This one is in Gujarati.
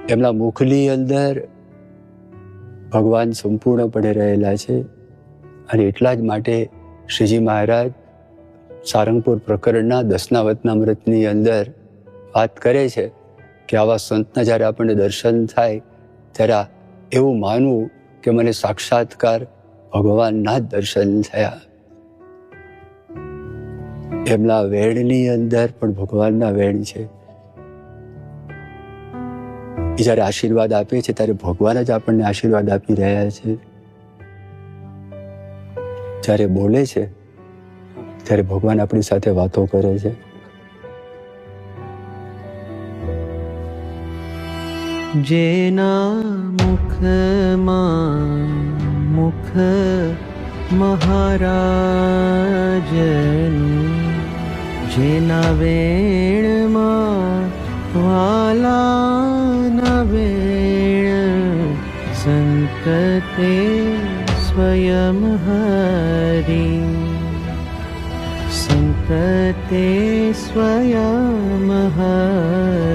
એમના મુખની અંદર ભગવાન સંપૂર્ણપણે રહેલા છે. અને એટલા જ માટે શ્રીજી મહારાજ સારંગપુર પ્રકરણના 10ના વચનામૃતની અંદર વાત કરે છે કે આવા સંતના જ્યારે આપણને દર્શન થાય ત્યારે એવું માનવું કે મને સાક્ષાત્કાર ભગવાનના જ દર્શન થયા. એમના વેણની અંદર પણ ભગવાનના વેણ છે. એ જ્યારે આશીર્વાદ આપે છે ત્યારે ભગવાન જ આપણને આશીર્વાદ આપી રહ્યા છે. જ્યારે બોલે છે ત્યારે ભગવાન આપણી સાથે વાતો કરે છે. જેના મુખમાં મુખ મહારાજનું, જેના વેણમાં વાલાના વેણ, સંતતે સ્વયં હરિ, સંતતે સ્વયં હરિ.